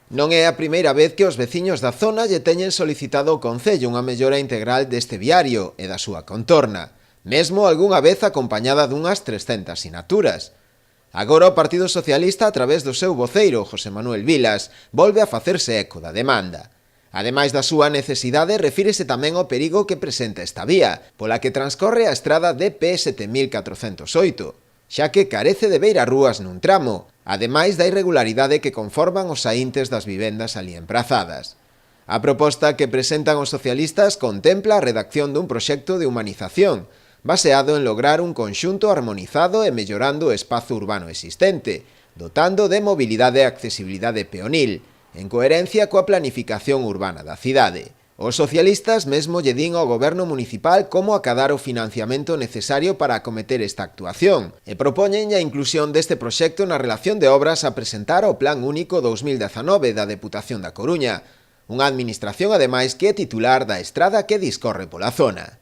Non é a primeira vez que os veciños da zona lle teñen solicitado ao Concello unha mellora integral deste viario e da súa contorna, mesmo algunha vez acompañada dunhas 300 sinaturas. Agora o Partido Socialista, a través do seu voceiro, José Manuel Vilas, volve a facerse eco da demanda. Ademais da súa necesidade, refírese tamén ao perigo que presenta esta vía, pola que transcorre a estrada DP 7408, xa que carece de beirarrúas nun tramo, ademais da irregularidade que conforman os saíntes das vivendas ali emprazadas. A proposta que presentan os socialistas contempla a redacción dun proxecto de humanización, baseado en lograr un conxunto armonizado e mellorando o espazo urbano existente, dotando de mobilidade e accesibilidade peonil, en coherencia coa planificación urbana da cidade. Os socialistas mesmo lle din ao goberno municipal como acadar o financiamento necesario para acometer esta actuación e propoñen a inclusión deste proxecto na relación de obras a presentar ao Plan Único 2019 da Deputación da Coruña, unha administración ademais que é titular da estrada que discorre pola zona.